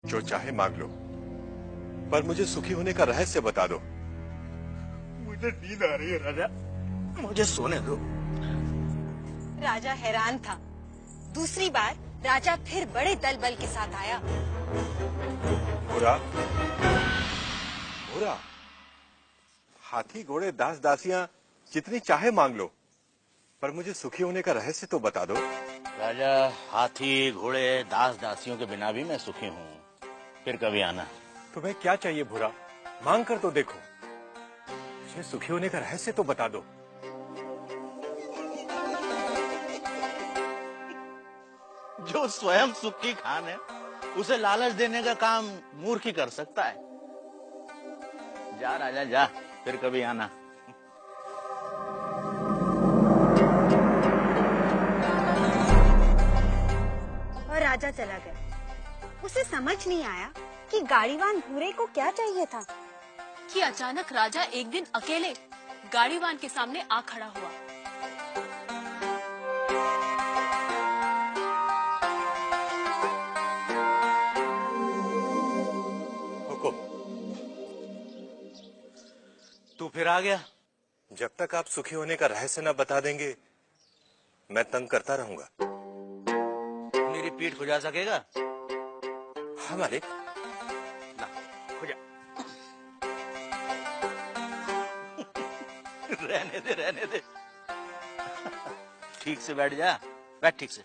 जो चाहे मांग लो, पर मुझे सुखी होने का रहस्य बता दो। मुझे नींद आ रही है राजा, मुझे सोने दो। राजा हैरान था। दूसरी बार राजा फिर बड़े दल बल के साथ आया। बुरा बुरा, हाथी घोड़े दास दासियां जितनी चाहे मांग लो, पर मुझे सुखी होने का रहस्य तो बता दो। राजा, हाथी घोड़े दास दासियों के बिना भी मैं सुखी हूँ, फिर कभी आना। तुम्हें क्या चाहिए बुरा, मांग कर तो देखो। मुझे सुखी होने का रहस्य तो बता दो। जो स्वयं सुख की खान है, उसे लालच देने का काम मूर्ख ही कर सकता है। जा राजा जा, फिर कभी आना। और राजा चला गया। उसे समझ नहीं आया कि गाड़ीवान भूरे को क्या चाहिए था कि अचानक राजा एक दिन अकेले गाड़ीवान के सामने आ खड़ा हुआ। हुकुम। तू फिर आ गया? जब तक आप सुखी होने का रहस्य न बता देंगे, मैं तंग करता रहूंगा। मेरी पीठ खुजा सकेगा? हाँ मालिक। ना, खुजा। रहने दे। ठीक से बैठ जा, बैठ ठीक से।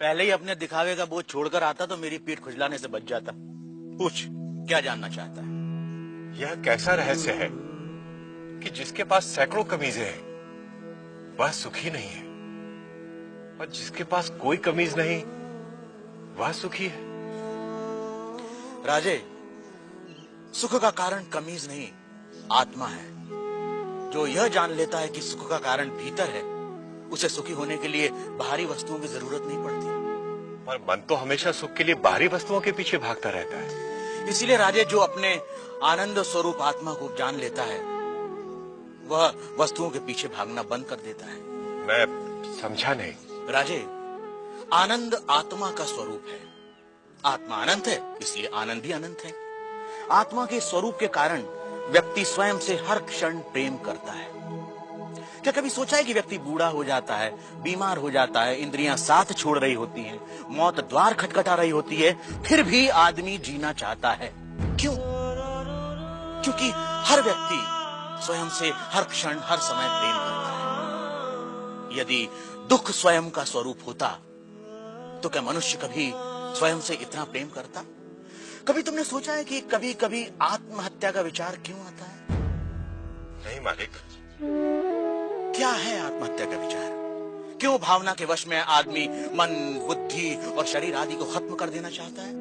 पहले ही अपने दिखावे का बोझ छोड़कर आता तो मेरी पीठ खुजलाने से बच जाता। पूछ, क्या जानना चाहता है? यह कैसा रहस्य है कि जिसके पास सैकड़ों कमीजें हैं, वह सुखी नहीं है, और जिसके पास कोई कमीज नहीं, वह सुखी है? राजे, सुख का कारण कमीज नहीं, आत्मा है। जो यह जान लेता है कि सुख का कारण भीतर है, उसे सुखी होने के लिए बाहरी वस्तुओं की जरूरत नहीं पड़ती। पर मन तो हमेशा सुख के लिए बाहरी वस्तुओं के पीछे भागता रहता है। इसीलिए राजे, जो अपने आनंद स्वरूप आत्मा को जान लेता है, वह वस्तुओं के पीछे भागना बंद कर देता है। मैं समझा नहीं। राजे, आनंद आत्मा का स्वरूप है। आत्मा अनंत है, इसलिए आनंद भी अनंत है। आत्मा के स्वरूप के कारण व्यक्ति स्वयं से हर क्षण प्रेम करता है। क्या कभी सोचा है कि व्यक्ति बूढ़ा हो जाता है, बीमार हो जाता है, इंद्रियां साथ छोड़ रही होती हैं, मौत द्वार खटखटा रही होती है, फिर भी आदमी जीना चाहता है? क्यों? क्योंकि हर व्यक्ति स्वयं से हर क्षण हर समय प्रेम करता है। यदि दुख स्वयं का स्वरूप होता तो क्या मनुष्य कभी स्वयं से इतना प्रेम करता? कभी तुमने सोचा है कि कभी कभी आत्महत्या का विचार क्यों आता है? नहीं मालिक। क्या है आत्महत्या का विचार? क्यों भावना के वश में आदमी मन, बुद्धि और शरीर आदि को खत्म कर देना चाहता है?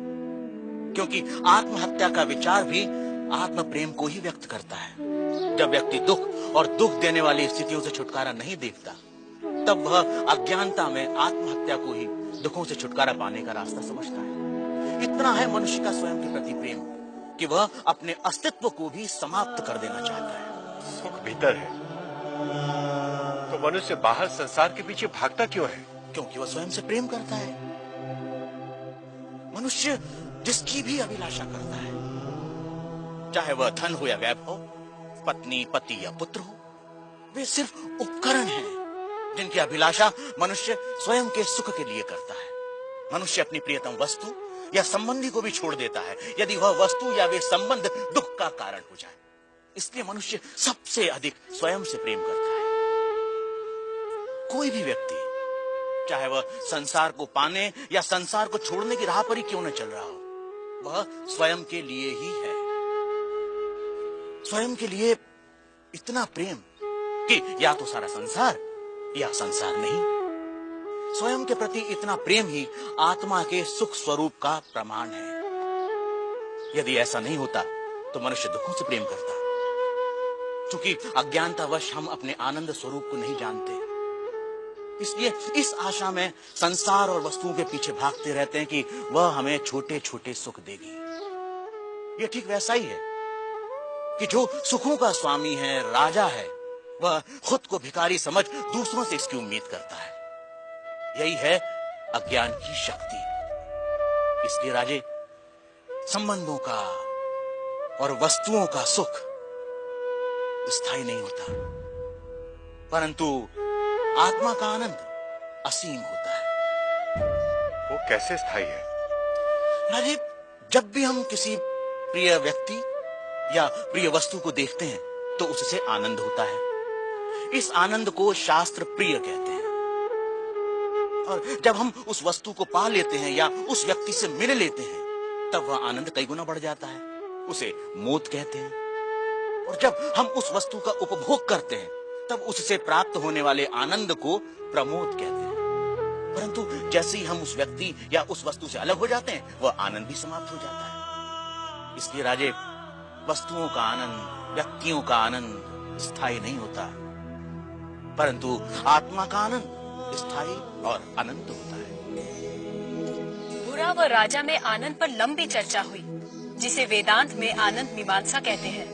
क्योंकि आत्महत्या का विचार भी आत्म प्रेम को ही व्यक्त करता है। जब व्यक्ति दुख और दुख देने वाली स्थितियों से छुटकारा नहीं देखता, तब वह अज्ञानता में आत्महत्या को ही दुखों से छुटकारा पाने का रास्ता समझता है। इतना है मनुष्य का स्वयं के प्रति प्रेम कि वह अपने अस्तित्व को भी समाप्त कर देना चाहता है। सुख भीतर है, तो मनुष्य बाहर संसार के पीछे भागता क्यों है? क्योंकि वह स्वयं से प्रेम करता है। मनुष्य जिसकी भी अभिलाषा करता है, चाहे वह धन हो या वैभव, पत्नी, पति या पुत्र हो, वे सिर्फ उपकरण हैं जिनकी अभिलाषा मनुष्य स्वयं के सुख के लिए करता है। मनुष्य अपनी प्रियतम वस्तु या संबंधी को भी छोड़ देता है यदि वह वस्तु या वे संबंध दुख का कारण हो जाए। इसलिए मनुष्य सबसे अधिक स्वयं से प्रेम करता है। कोई भी व्यक्ति, चाहे वह संसार को पाने या संसार को छोड़ने की राह पर ही क्यों न चल रहा हो, वह स्वयं के लिए ही है। स्वयं के लिए इतना प्रेम कि या तो सारा संसार या संसार नहीं। स्वयं के प्रति इतना प्रेम ही आत्मा के सुख स्वरूप का प्रमाण है। यदि ऐसा नहीं होता तो मनुष्य दुखों से प्रेम करता। क्योंकि अज्ञानतावश हम अपने आनंद स्वरूप को नहीं जानते, इसलिए इस आशा में संसार और वस्तुओं के पीछे भागते रहते हैं कि वह हमें छोटे छोटे सुख देगी। यह ठीक वैसा ही है कि जो सुखों का स्वामी है, राजा है, वह खुद को भिखारी समझ दूसरों से इसकी उम्मीद करता है। यही है अज्ञान की शक्ति। इसलिए राजे, संबंधों का और वस्तुओं का सुख स्थायी नहीं होता, परंतु आत्मा का आनंद असीम होता है। वो कैसे स्थायी है? राजे, जब भी हम किसी प्रिय व्यक्ति या प्रिय वस्तु को देखते हैं तो उससे आनंद होता है। इस आनंद को शास्त्र प्रिय कहते हैं। और जब हम उस वस्तु को पा लेते हैं या उस व्यक्ति से मिल लेते हैं तब वह आनंद कई गुना बढ़ जाता है, उसे मोद कहते हैं। और जब हम उस वस्तु का उपभोग करते हैं तब उससे प्राप्त होने वाले आनंद को प्रमोद कहते हैं। परंतु जैसे ही हम उस व्यक्ति या उस वस्तु से अलग हो जाते हैं वह आनंद भी समाप्त हो जाता है। इसलिए राजे, वस्तुओं का आनंद, व्यक्तियों का आनंद स्थायी नहीं होता, परंतु आत्मा का आनंद स्थायी और अनंत होता है। बुरा व राजा में आनंद पर लंबी चर्चा हुई, जिसे वेदांत में आनंद मीमांसा कहते हैं।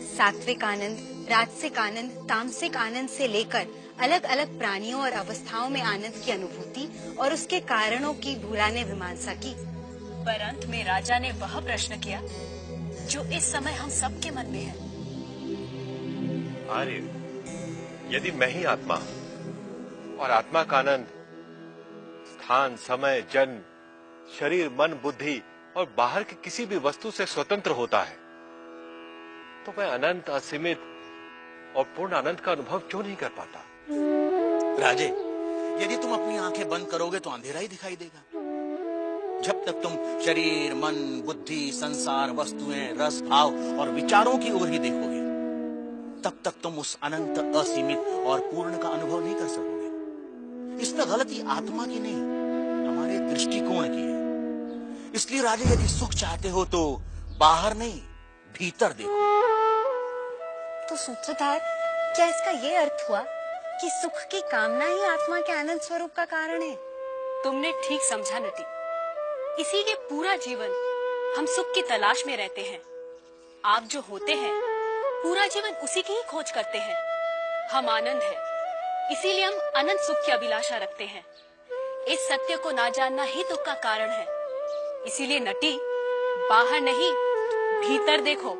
सात्विक आनंद, राजसिक आनंद, तामसिक आनंद से लेकर अलग अलग प्राणियों और अवस्थाओं में आनंद की अनुभूति और उसके कारणों की बुरा ने मीमांसा की। पर अंत में राजा ने वह प्रश्न किया जो इस समय हम सबके मन में है। आर्य, यदि मैं ही आत्मा और आत्मा का आनंद स्थान, समय, जन्म, शरीर, मन, बुद्धि और बाहर की किसी भी वस्तु से स्वतंत्र होता है, तो मैं अनंत, असीमित और पूर्ण आनंद का अनुभव क्यों नहीं कर पाता? राजे, यदि तुम अपनी आंखें बंद करोगे तो अंधेरा ही दिखाई देगा। जब तक तुम शरीर, मन, बुद्धि, संसार, वस्तुएं, रस, भाव और विचारों की ओर ही देखोगे तब तक तुम उस अनंत, असीमित और पूर्ण का अनुभव नहीं कर सकोगे। इसमें गलती आत्मा की नहीं, हमारे दृष्टिकोण की है। इसलिए राजे, यदि सुख चाहते हो तो बाहर नहीं, भीतर देखो। तो सूत्रधार, क्या इसका ये अर्थ हुआ कि सुख की कामना ही आत्मा के आनंद स्वरूप का कारण है? तुमने ठीक समझा नटी। इसीलिए पूरा जीवन हम सुख की तलाश में रहते हैं। आप जो होते हैं पूरा जीवन उसी की ही खोज करते हैं। हम आनंद हैं, इसीलिए हम अनंत सुख की अभिलाषा रखते हैं। इस सत्य को ना जानना ही दुख का कारण है। इसीलिए नटी, बाहर नहीं भीतर देखो।